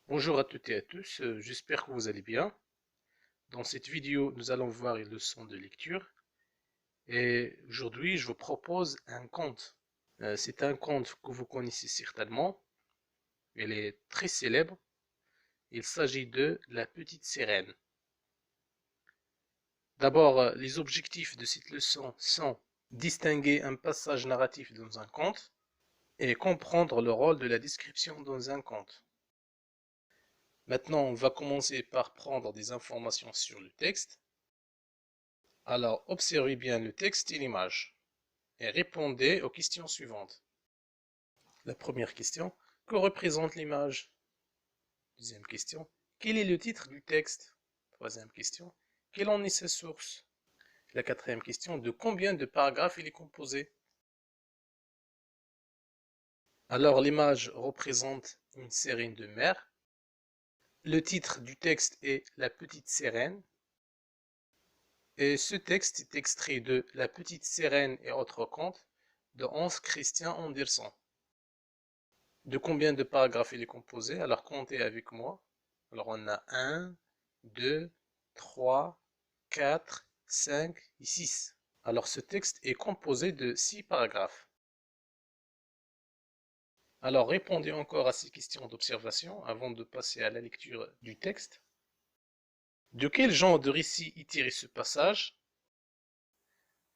Bonjour à toutes et à tous, j'espère que vous allez bien. Dans cette vidéo, nous allons voir une leçon de lecture et aujourd'hui, je vous propose un conte. C'est un conte que vous connaissez certainement, il est très célèbre. Il s'agit de La Petite Sirène. D'abord, les objectifs de cette leçon sont distinguer un passage narratif dans un conte et comprendre le rôle de la description dans un conte. Maintenant, on va commencer par prendre des informations sur le texte. Alors, observez bien le texte et l'image et répondez aux questions suivantes. La première question, que représente l'image? Deuxième question, quel est le titre du texte? Troisième question, quelle en est sa source? La quatrième question, de combien de paragraphes il est composé? Alors, l'image représente une sirène de mer. Le titre du texte est La Petite Sirène. Et ce texte est extrait de La Petite Sirène et autres contes de Hans Christian Andersen. De combien de paragraphes il est composé? Alors comptez avec moi. Alors on a 1, 2, 3, 4, 5 et 6. Alors ce texte est composé de 6 paragraphes. Alors répondez encore à ces questions d'observation avant de passer à la lecture du texte. De quel genre de récit est tiré ce passage?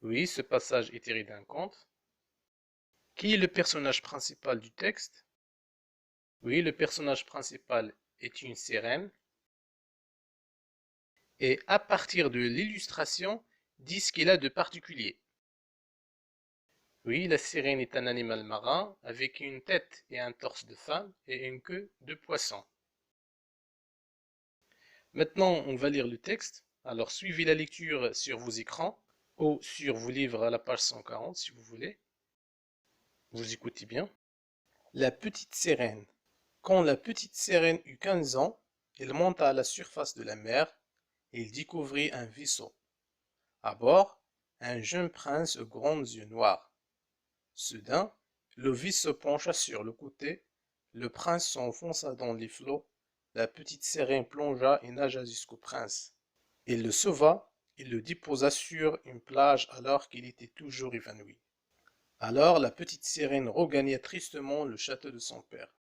Oui, ce passage est tiré d'un conte. Qui est le personnage principal du texte? Oui, le personnage principal est une sirène. Et à partir de l'illustration, dis ce qu'il a de particulier. Oui, la sirène est un animal marin avec une tête et un torse de femme et une queue de poisson. Maintenant, on va lire le texte. Alors, suivez la lecture sur vos écrans ou sur vos livres à la page 140 si vous voulez. Vous écoutez bien. La petite sirène. Quand la petite sirène eut 15 ans, elle monta à la surface de la mer et il découvrit un vaisseau. À bord, un jeune prince aux grands yeux noirs. Soudain, le vaisseau se pencha sur le côté, le prince s'enfonça dans les flots, la petite sirène plongea et nagea jusqu'au prince. Il le sauva et le déposa sur une plage alors qu'il était toujours évanoui. Alors la petite sirène regagna tristement le château de son père.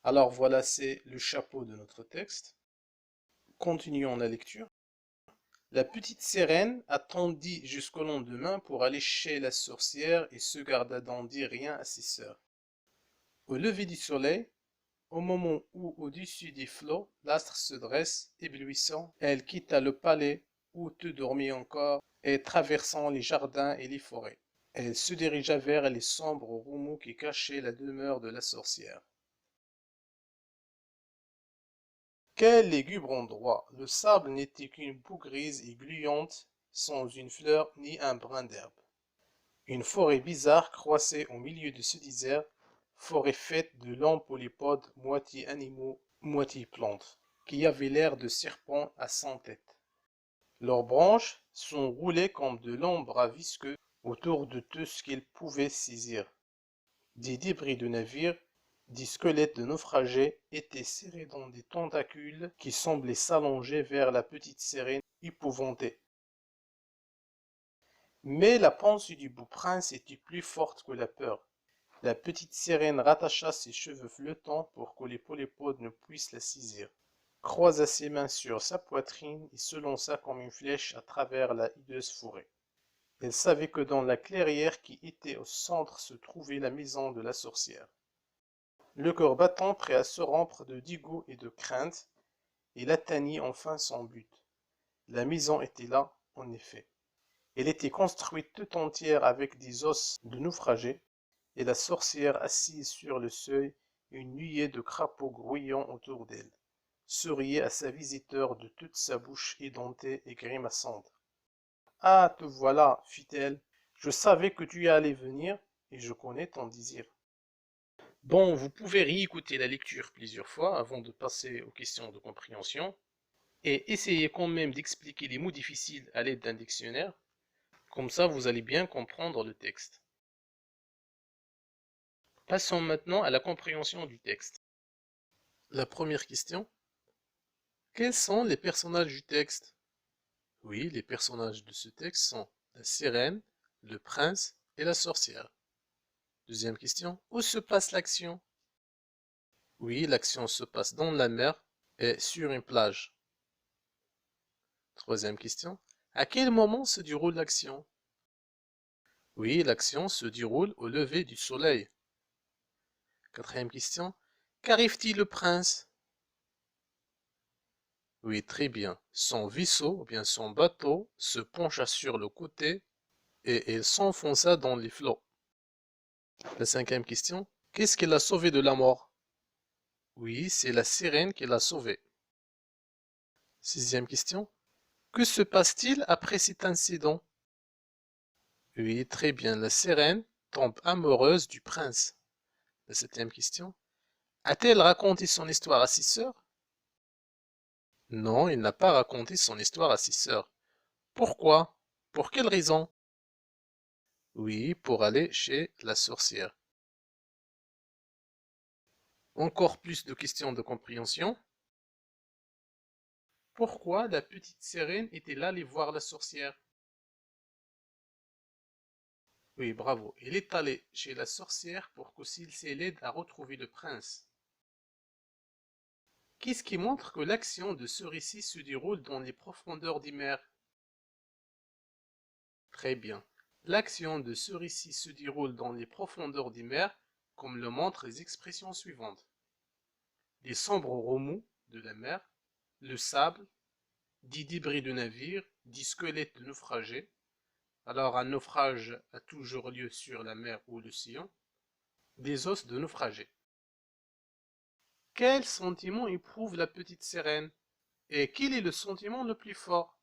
Alors voilà, c'est le chapeau de notre texte. Continuons la lecture. La petite sirène attendit jusqu'au lendemain pour aller chez la sorcière et se garda d'en dire rien à ses sœurs. Au lever du soleil, au moment où au-dessus des flots, l'astre se dresse, éblouissant, elle quitta le palais où tout dormait encore, et traversant les jardins et les forêts, elle se dirigea vers les sombres remous qui cachaient la demeure de la sorcière. Quel lugubre endroit! Le sable n'était qu'une boue grise et gluante, sans une fleur ni un brin d'herbe. Une forêt bizarre croissait au milieu de ce désert, forêt faite de longs polypodes, moitié animaux, moitié plantes, qui avaient l'air de serpents à 100 têtes. Leurs branches s'enroulaient comme de longs bras visqueux autour de tout ce qu'ils pouvaient saisir. Des débris de navires, des squelettes de naufragés étaient serrés dans des tentacules qui semblaient s'allonger vers la petite sirène épouvantée. Mais la pensée du beau prince était plus forte que la peur. La petite sirène rattacha ses cheveux flottants pour que les polypodes ne puissent la saisir, croisa ses mains sur sa poitrine et se lança comme une flèche à travers la hideuse forêt. Elle savait que dans la clairière qui était au centre se trouvait la maison de la sorcière. Le cœur battant, prêt à se rompre de dégoût et de crainte, il atteignit enfin son but. La maison était là, en effet. Elle était construite tout entière avec des os de naufragés, et la sorcière assise sur le seuil, une nuée de crapauds grouillant autour d'elle, souriait à sa visiteur de toute sa bouche édentée et grimaçante. « Ah, te voilà, fit-elle, je savais que tu allais venir, et je connais ton désir. » Bon, vous pouvez réécouter la lecture plusieurs fois avant de passer aux questions de compréhension, et essayez quand même d'expliquer les mots difficiles à l'aide d'un dictionnaire, comme ça vous allez bien comprendre le texte. Passons maintenant à la compréhension du texte. La première question. Quels sont les personnages du texte? Oui, les personnages de ce texte sont la sirène, le prince et la sorcière. Deuxième question. Où se passe l'action? Oui, l'action se passe dans la mer et sur une plage. Troisième question. À quel moment se déroule l'action? Oui, l'action se déroule au lever du soleil. Quatrième question. Qu'arrive-t-il au prince? Oui, très bien. Son vaisseau, ou bien son bateau, se pencha sur le côté et il s'enfonça dans les flots. La cinquième question. Qu'est-ce qui l'a sauvé de la mort? Oui, c'est la sirène qui l'a sauvé. Sixième question. Que se passe-t-il après cet incident? Oui, très bien. La sirène tombe amoureuse du prince. La septième question. A-t-elle raconté son histoire à ses sœurs? Non, il n'a pas raconté son histoire à ses sœurs. Pourquoi? Pour quelle raison? Oui, pour aller chez la sorcière. Encore plus de questions de compréhension. Pourquoi la petite sirène est-elle allée voir la sorcière? Oui, bravo. Elle est allée chez la sorcière pour que celle-ci l'aide à retrouver le prince. Qu'est-ce qui montre que l'action de ce récit se déroule dans les profondeurs des mers? Très bien. L'action de ce récit se déroule dans les profondeurs des mers, comme le montrent les expressions suivantes. Les sombres remous de la mer, le sable, des débris de navires, des squelettes de naufragés. Alors un naufrage a toujours lieu sur la mer ou l'océan. Des os de naufragés. Quel sentiment éprouve la petite sirène? Et quel est le sentiment le plus fort?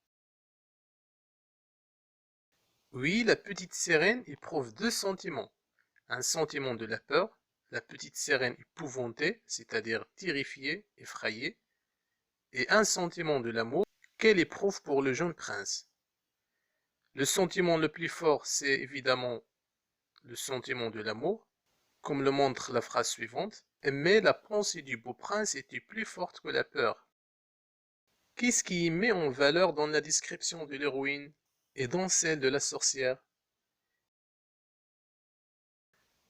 Oui, la petite sirène éprouve deux sentiments. Un sentiment de la peur, la petite sirène épouvantée, c'est-à-dire terrifiée, effrayée, et un sentiment de l'amour qu'elle éprouve pour le jeune prince. Le sentiment le plus fort, c'est évidemment le sentiment de l'amour, comme le montre la phrase suivante, mais la pensée du beau prince était plus forte que la peur. Qu'est-ce qui met en valeur dans la description de l'héroïne et dans celle de la sorcière?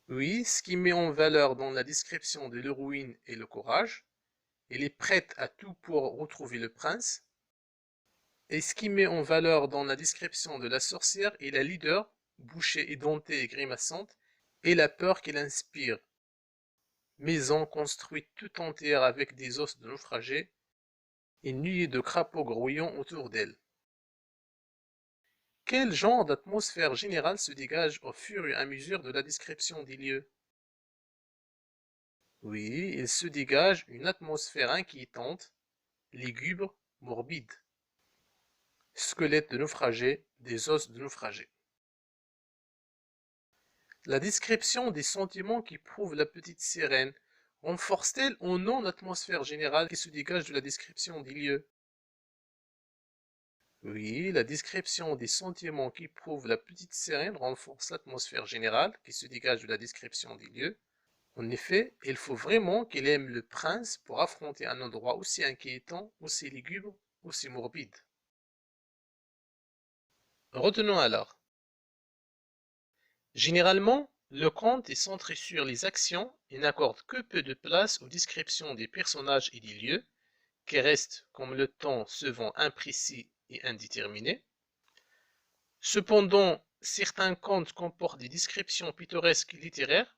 Oui, ce qui met en valeur dans la description de l'héroïne est le courage. Elle est prête à tout pour retrouver le prince. Et ce qui met en valeur dans la description de la sorcière est la leader, bouchée édentée et grimaçante, et la peur qu'elle inspire. Maison construite tout entière avec des os de naufragés, et nuée de crapauds grouillants autour d'elle. Quel genre d'atmosphère générale se dégage au fur et à mesure de la description des lieux? Oui, il se dégage une atmosphère inquiétante, lugubre, morbide. Squelette de naufragés, des os de naufragés. La description des sentiments qu'éprouve la petite sirène renforce-t-elle ou non l'atmosphère générale qui se dégage de la description des lieux? Oui, la description des sentiments qu'éprouve la petite sirène renforce l'atmosphère générale qui se dégage de la description des lieux. En effet, il faut vraiment qu'elle aime le prince pour affronter un endroit aussi inquiétant, aussi lugubre, aussi morbide. Retenons alors. Généralement, le conte est centré sur les actions et n'accorde que peu de place aux descriptions des personnages et des lieux, qui restent, comme le temps, souvent imprécis et indéterminés. Cependant, certains contes comportent des descriptions pittoresques et littéraires.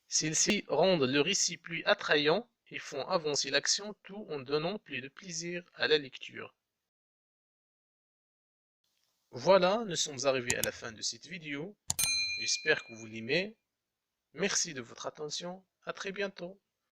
Celles-ci rendent le récit plus attrayant et font avancer l'action tout en donnant plus de plaisir à la lecture. Voilà, nous sommes arrivés à la fin de cette vidéo. J'espère que vous l'aimez. Merci de votre attention. À très bientôt.